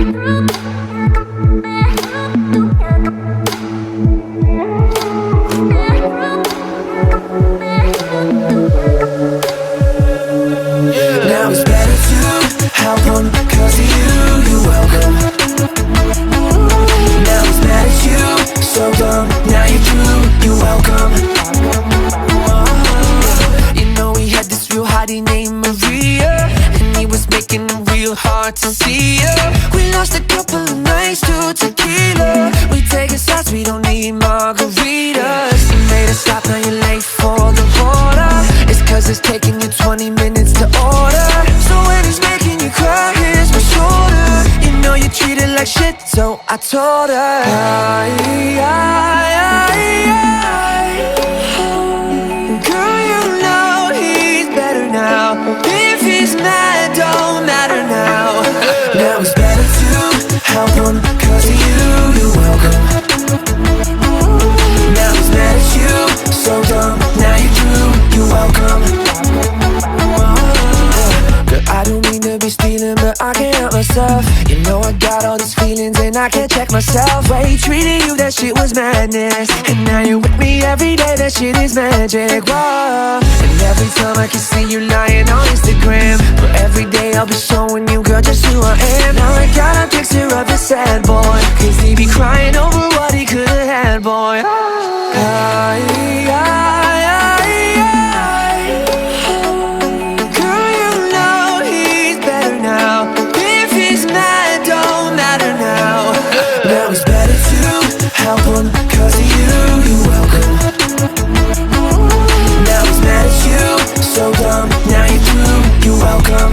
Now it's better to help him, cause of you, you're welcome. Now he's mad at you, so dumb. Now you're through, you're welcome. You know he had this real hottie named Maria, and he was making it real hard to see her. We lost a couple of nights to tequila. We taking shots, we don't need margaritas. You made us stop, now you're late for the border. It's cause it's taking you 20 minutes to order. So when he's making you cry, here's my shoulder. You know you treat it like shit, so I told her girl, you know he's better now. If he's mad, don't matter now. Now it's better to help him, cause of you, you're welcome. Now he's mad at you, so dumb. Now you're through, you're welcome. Girl, I don't mean to be stealing, but I can't help myself. You know I got all these feelings and I can't check myself. Way he treated you, that shit was madness. And now you're with me every day, that shit is magic. Whoa. And every time I can see you lying on Instagram, but every day I'll be showing you, girl, just who I am. Now I got a picture of a sad boy, cause he be crying over what he could've had, boy. Now it's better to help him, cause of you, you're welcome. Now he's mad at you, so dumb. Now you're through, you're welcome.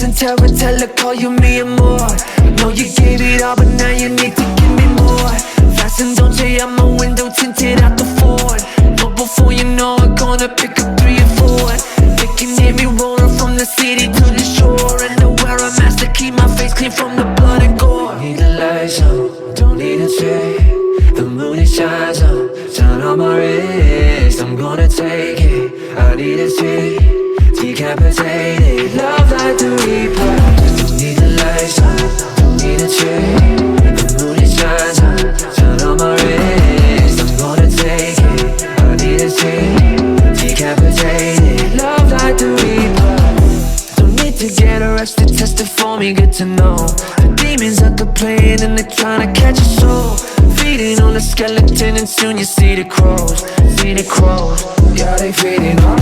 and tarantella, call you me and more. Know you gave it all, but now you need to give me more. Fasten, don't you, out my window tinted out the Ford. But before you know it, gonna pick up 3 or 4. They can hear me rolling from the city to the shore. And to wear a mask to keep my face clean from the blood and gore. Don't need the lights on, don't need a tree. The moon it shines on, shine on my wrist. I'm gonna take it, I need a tree. Decapitated, love like the reaper. Don't need the lights on, don't need a tree. The moon it shines on, shine on my wrist. I'm gonna take it, I need a tree. Decapitated, love like the reaper. Don't need to get arrested, tested for me, good to know. The demons at the plane and they're trying to catch a soul. Feeding on the skeleton and soon you see the crows. See the crows, yeah they feeding up.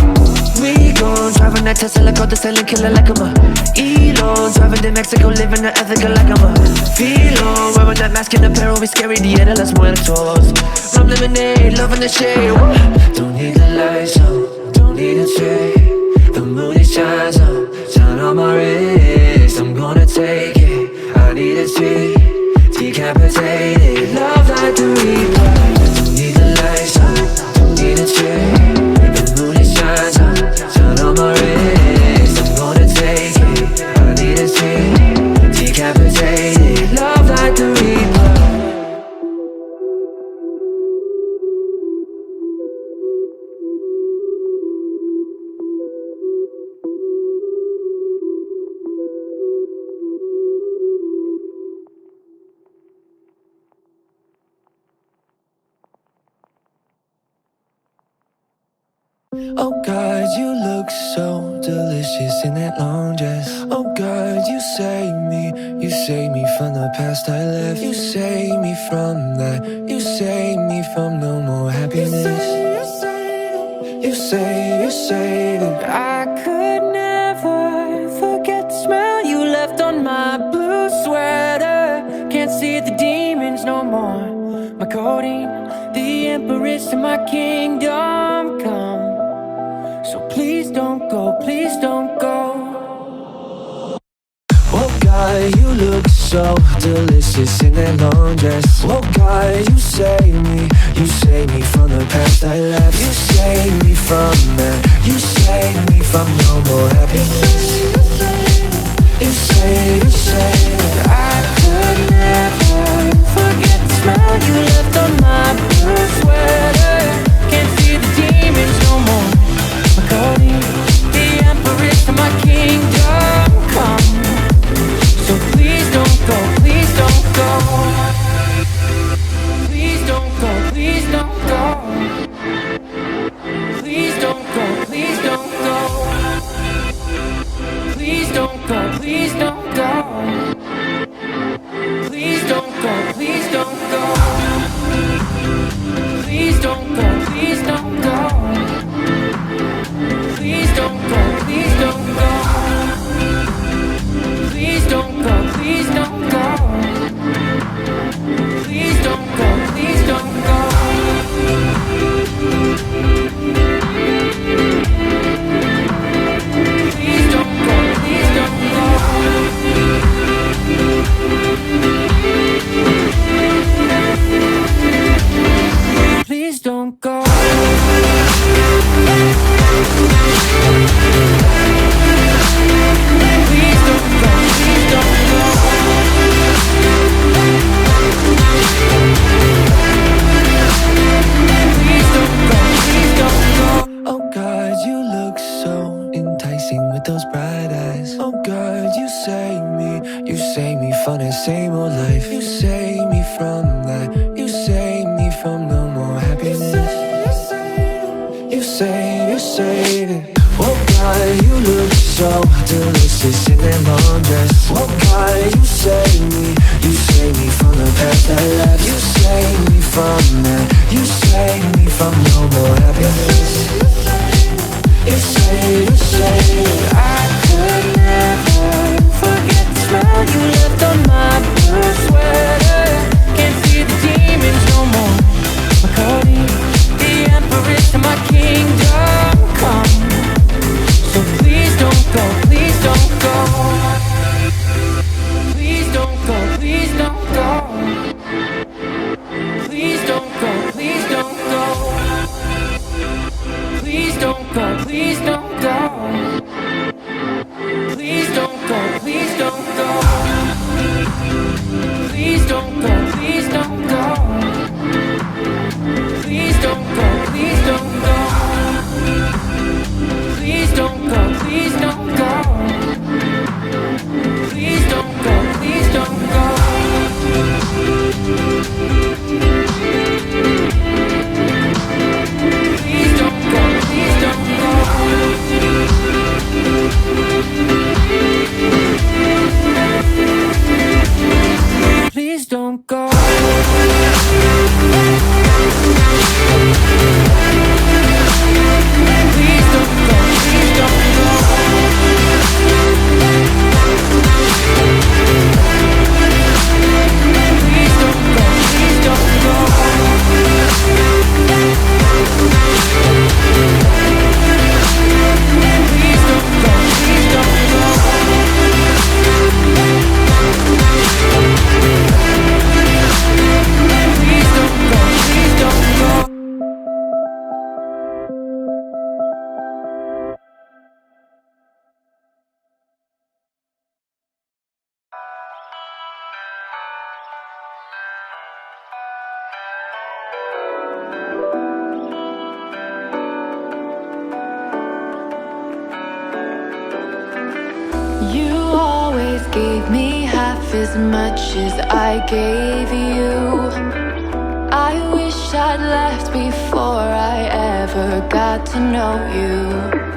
We gon' driving that Tesla, call the silent killer like I'm a Elon. Driving to Mexico, living the ethical like I'm a Philo. Wearing that mask in apparel, we scary, Dia de los Muertos. Rum lemonade, loving the shade. Don't need the lights on, don't need a tree. The moon it shines on, shine on my wrist. I'm gonna take it, I need a tree. Decapitated, love like the reaper. Don't need the lights on, don't need a tree. The moon it shines on, shine on my wrist. I'm gonna take it, I need a tree. Decapitated, love like the reaper. Oh God, you look so delicious in that long dress. Oh God, you save me from the past I left. You save me from that, you save me from no more happiness. You say that I could never forget the smell you left on my blue sweater. Can't see the demons no more. My codeine, the empress of my kingdom come. So please don't go, please don't go. Oh God, you look so delicious in that long dress. Oh God, you save me from the past I left. You save me from that, you save me from no more happiness. You say that I could never forget the smell you left on my blue sweater. Can't see the demons no more. The empress of my kingdom come. So please don't go, please don't go. Please don't go, please don't go. Please don't go, please don't go. Please don't go, please don't go. Please don't go, please don't go. Please don't go, please don't go. Please don't go, please don't go. Please don't go, please don't go. Please don't go, please don't go. Please don't go, please don't go. Please don't go. From the same old life, you save me from that. You save me from no more happiness. You say that. Oh God, you look so delicious in that long dress. Oh God, you save me from the past I left. You save me from that. You save me from no more happiness. You say that I could never forget the smell you left on my blue sweater. Can't see the demons no more. My codeine, the empress of my kingdom come. So please don't go, please don't go. as much as I gave you. I wish I'd left before I ever got to know you.